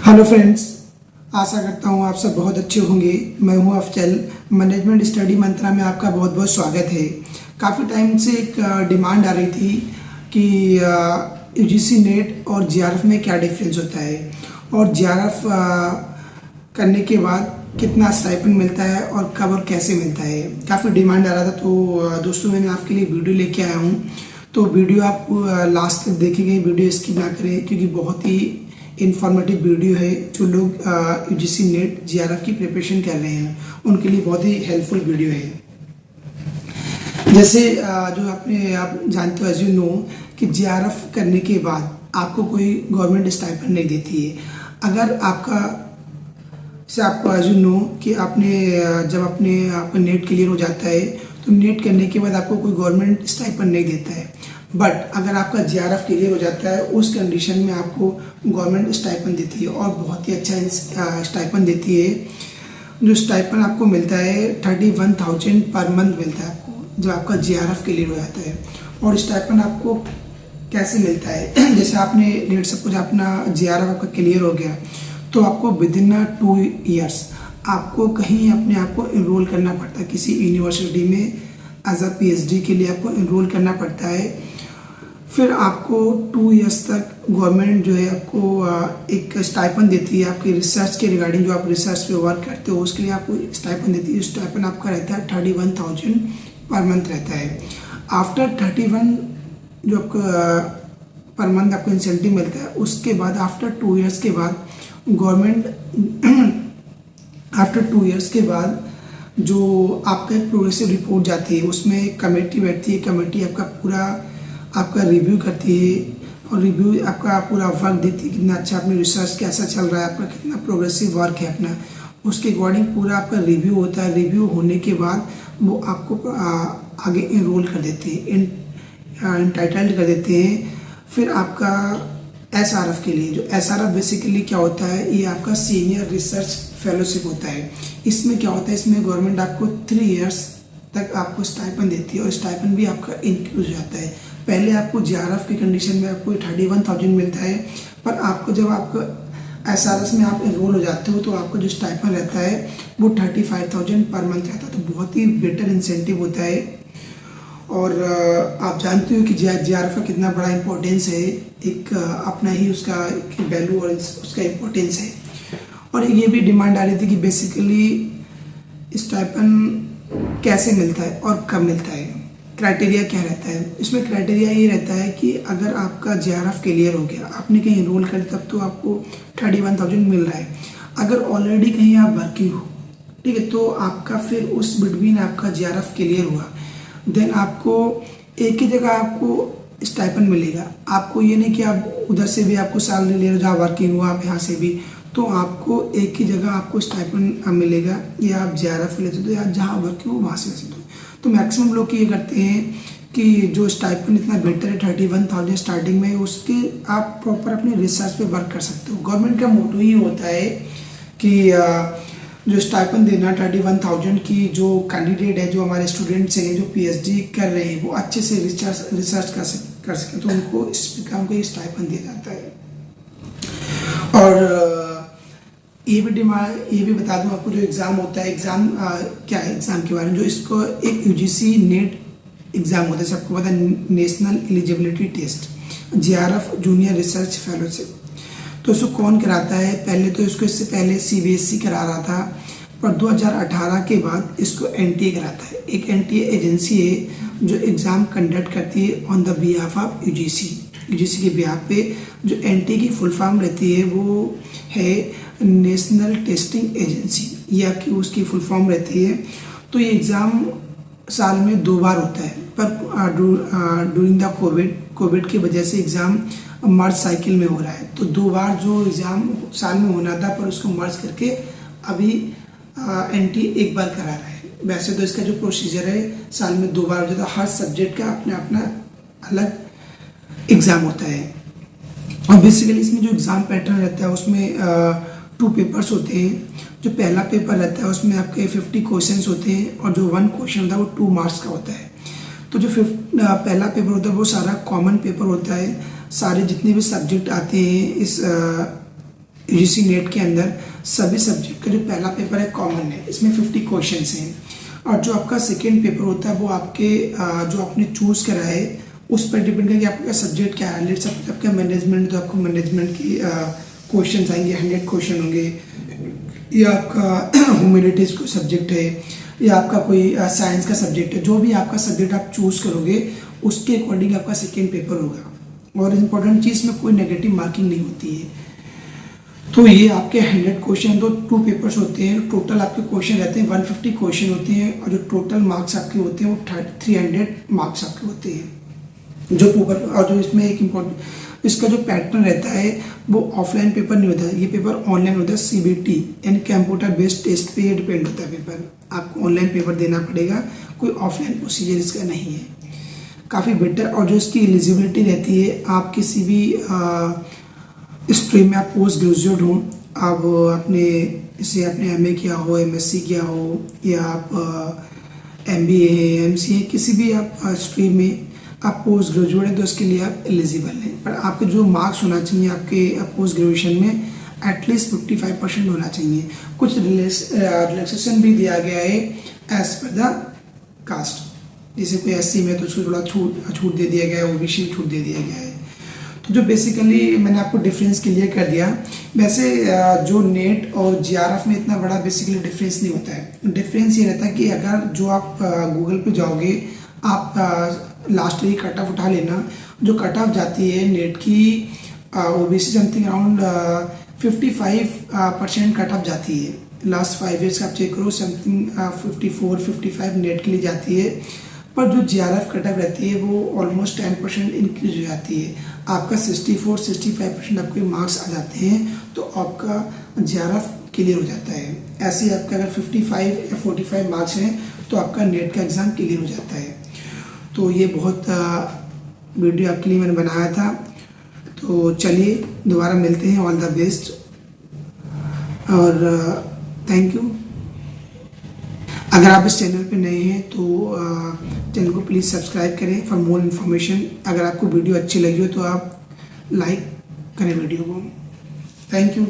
Hello friends, आशा करता हूँ आप सब बहुत अच्छे होंगे। मैं हूँ अफजल। मैनेजमेंट स्टडी मंत्रा में आपका बहुत बहुत स्वागत है। काफ़ी टाइम से एक डिमांड आ रही थी कि यूजीसी नेट और जीआरएफ में क्या डिफरेंस होता है और जीआरएफ करने के बाद कितना स्टाइपेंड मिलता है और कब और कैसे मिलता है। काफ़ी डिमांड आ रहा था, तो दोस्तों मैंने आपके लिए वीडियो लेके आया हूँ। तो वीडियो आप लास्ट तक देखेंगे, वीडियो स्किप ना करें क्योंकि बहुत ही इन्फॉर्मेटिव वीडियो है। जो लोग यूजीसी नेट जीआरएफ की प्रिपरेशन कर रहे हैं उनके लिए बहुत ही हेल्पफुल वीडियो है। जैसे जो आप जानते हो, एज यू नो, कि जीआरएफ करने के बाद आपको कोई गवर्नमेंट स्टाइपेंड नहीं देती है। अगर आपका से आपको एज यू नो कि आपने जब आपका नेट क्लियर हो जाता है तो नेट करने के बाद आपको कोई गवर्नमेंट स्टाइपेंड नहीं देता है। बट अगर आपका जीआरएफ क्लियर हो जाता है उस कंडीशन में आपको गवर्नमेंट स्टाइपेंड देती है और बहुत ही अच्छा स्टाइपेंड देती है। जो स्टाइपेंड आपको मिलता है 31,000 पर मंथ मिलता है आपको जब आपका जीआरएफ क्लियर हो जाता है। और स्टाइपेंड आपको कैसे मिलता है जैसे आपने नेट सब कुछ अपना जीआरएफ आपका क्लियर हो गया तो आपको विद इन 2 ईयर्स आपको कहीं अपने आप को इनरोल करना पड़ता है किसी यूनिवर्सिटी में एज अ पीएचडी के लिए आपको इनरोल करना पड़ता है। फिर आपको 2 ईयर्स तक गवर्नमेंट जो है आपको एक स्टाइपेंड देती है आपके रिसर्च के रिगार्डिंग। जो आप रिसर्च पे वर्क करते हो उसके लिए आपको स्टाइपेंड देती है। स्टाइपेंड आपका रहता है 31,000 पर मंथ रहता है। आफ्टर 31 जो आपका पर मंथ आपको इंसेंटिव मिलता है, उसके बाद आफ्टर 2 ईयर्स के बाद गवर्नमेंट आफ्टर 2 ईयर्स के बाद जो आपका एक प्रोग्रेसिव रिपोर्ट जाती है उसमें एक कमेटी बैठती है। कमेटी आपका रिव्यू करती है और रिव्यू आपका पूरा वर्क देती है, कितना अच्छा आपने रिसर्च कैसा चल रहा है, आपका कितना प्रोग्रेसिव वर्क है अपना, उसके अकॉर्डिंग पूरा आपका रिव्यू होता है। रिव्यू होने के बाद वो आपको आगे इनरोल कर देते हैं, इंटाइटल्ड कर देते हैं। फिर आपका एसआरएफ के लिए, जो एसआरएफ बेसिकली क्या होता है, ये आपका सीनियर रिसर्च फेलोशिप होता है। इसमें क्या होता है, इसमें गवर्नमेंट आपको 3 ईयर्स तक आपको स्टाइपेंड देती है और स्टाइपेंड भी आपका इंक्रीज हो जाता है। पहले आपको जीआरएफ की कंडीशन में आपको 31,000 मिलता है, पर आपको जब आपको एसआरएस में आप इनरोल हो जाते हो तो आपको जो स्टाइपेंड रहता है वो 35,000 पर मंथ रहता है। तो बहुत ही बेटर इंसेंटिव होता है। और आप जानते हो कि जीआरएफ का कितना बड़ा इंपॉर्टेंस है, एक अपना ही उसका वैल्यू और उसका इम्पोर्टेंस है। और ये भी डिमांड आ रही थी कि बेसिकली स्टाइपेंड कैसे मिलता है और कब मिलता है, क्राइटेरिया क्या रहता है। इसमें क्राइटेरिया ये रहता है कि अगर आपका जीआरएफ क्लियर हो गया, आपने कहीं इनरोल कर तब तो आपको 31,000 मिल रहा है। अगर ऑलरेडी कहीं आप वर्किंग हो, ठीक है, तो आपका फिर उस बिटवीन आपका जीआरएफ क्लियर हुआ, देन आपको एक ही जगह आपको स्टाइपेंड मिलेगा। आपको ये नहीं कि आप उधर से भी आपको सैलरी ले रहे हो, जहाँ वर्किंग हुआ आप यहाँ से भी, तो आपको एक ही जगह आपको स्टाइपेंड मिलेगा। या आप जीआरएफ लेते हो या जहाँ वर्किंग हो वहाँ से लेते हो। तो मैक्सिमम लोग ये करते हैं कि जो स्टाइपेंड इतना बेटर है 31,000 स्टार्टिंग में, उसके आप प्रॉपर अपने रिसर्च पे वर्क कर सकते हो। गवर्नमेंट का मोटो ही होता है कि जो स्टाइपेंड देना 31,000 की, जो कैंडिडेट है, जो हमारे स्टूडेंट्स हैं जो पीएचडी कर रहे हैं, वो अच्छे से रिसर्च कर सकें, तो उनको इस प्रकार को स्टाइपेंड दिया जाता है। और ये भी बता दूं आपको, जो एग्ज़ाम होता है, एग्ज़ाम क्या है, एग्ज़ाम के बारे में, जो इसको एक यूजीसी नेट एग्ज़ाम होता है, सबको पता है, national eligibility test, JRF junior research fellowship. तो इसको कौन कराता है? पहले तो इससे पहले सीबीएसई करा रहा था, पर 2018 के बाद इसको एनटीए कराता है। एक एनटीए एजेंसी है जो एग्ज़ाम कंडक्ट करती है on the behalf of UGC के बिहाफ पे। जो एनटीए की फुल फॉर्म रहती है वो है नेशनल टेस्टिंग एजेंसी, ये आपकी उसकी फुल फॉर्म रहती है। तो ये एग्ज़ाम साल में 2 बार होता है, पर ड्यूरिंग द कोविड की वजह से एग्ज़ाम मर्ज साइकिल में हो रहा है। तो 2 बार जो एग्ज़ाम साल में होना था, पर उसको मर्ज करके अभी एनटीए 1 बार करा रहा है। वैसे तो इसका जो प्रोसीजर है साल में 2 बार हो जाता है। हर सब्जेक्ट का अपना अलग एग्ज़ाम होता है। और बेसिकली इसमें जो एग्ज़ाम पैटर्न रहता है उसमें 2 पेपर्स होते हैं। जो पहला पेपर रहता है उसमें आपके 50 क्वेश्चंस होते हैं और जो 1 क्वेश्चन होता है वो 2 मार्क्स का होता है। तो जो पहला पेपर होता है वो सारा कॉमन पेपर होता है। सारे जितने भी सब्जेक्ट आते हैं यूजीसी नेट के अंदर सभी सब्जेक्ट का जो पहला पेपर है कॉमन है, इसमें 50 क्वेश्चंस हैं, और जो आपका सेकेंड पेपर होता है वो आपके जो आपने चूज़ करा है उस पर डिपेंड करके आपका सब्जेक्ट क्या है। लेट्स सपोज आपका मैनेजमेंट, तो आपको मैनेजमेंट की क्वेश्चंस आएंगे, 100 क्वेश्चन होंगे, या आपका ह्यूमैनिटीज़ कोई सब्जेक्ट है, या आपका कोई साइंस का सब्जेक्ट है, जो भी आपका सब्जेक्ट आप चूज़ करोगे उसके अकॉर्डिंग आपका सेकेंड पेपर होगा। और इम्पोर्टेंट चीज़ में कोई नेगेटिव मार्किंग नहीं होती है। तो ये आपके 100 क्वेश्चन, तो 2 पेपर्स होते हैं, टोटल आपके क्वेश्चन रहते हैं 150 क्वेश्चन होते हैं, और जो टोटल मार्क्स आपके होते हैं वो 300 मार्क्स आपके होते हैं जो पेपर। और जो इसमें एक इम्पोर्टेंट इसका जो पैटर्न रहता है वो ऑफलाइन पेपर नहीं होता है, ये पेपर ऑनलाइन होता है। CBT यानी कंप्यूटर बेस्ड टेस्ट पे ये डिपेंड होता है पेपर, आपको ऑनलाइन पेपर देना पड़ेगा, कोई ऑफलाइन प्रोसीजर इसका नहीं है, काफ़ी बेटर। और जो इसकी एलिजिबिलिटी रहती है, आप किसी भी स्ट्रीम में आप पोस्ट ग्रेजुएट हो, आप अपने जैसे आपने MA किया हो, MSc किया हो, या आप MBA है, MCA, किसी भी आप स्ट्रीम में आप पोस्ट ग्रेजुएट हैं तो उसके लिए आप एलिजिबल हैं। पर आपके जो मार्क्स होना चाहिए आपके पोस्ट ग्रेजुएशन में एटलीस्ट 55% होना चाहिए। कुछ रिलैक्सेशन भी दिया गया है एज पर द कास्ट, जैसे कोई SC में तो उसको थोड़ा छूट दे दिया गया है, OBC छूट दे दिया गया है। तो जो बेसिकली मैंने आपको डिफरेंस क्लियर कर दिया। वैसे जो नेट और JRF में इतना बड़ा बेसिकली डिफरेंस नहीं होता है। डिफरेंस ये रहता है कि अगर जो आप गूगल पे जाओगे, आप लास्ट ईयर कट ऑफ उठा लेना, जो कट ऑफ जाती है नेट की OBC something around 55% cut off जाती है। लास्ट 5 ईयर्स का आप चेक करो, समथिंग 54-55 नेट के लिए जाती है। पर जो JRF कट ऑफ रहती है वो ऑलमोस्ट 10% इंक्रीज हो जाती है। आपका 64-65% आपके मार्क्स आ जाते हैं तो आपका JRF क्लियर हो जाता है। ऐसे ही आपका अगर 55 या 45 मार्क्स हैं तो आपका नेट का एग्ज़ाम क्लियर हो जाता है। तो ये बहुत वीडियो आपके लिए मैंने बनाया था। तो चलिए दोबारा मिलते हैं, ऑल द बेस्ट और थैंक यू। अगर आप इस चैनल पे नए हैं तो चैनल को प्लीज़ सब्सक्राइब करें फॉर मोर इन्फॉर्मेशन। अगर आपको वीडियो अच्छी लगी हो तो आप लाइक करें वीडियो को। Thank you.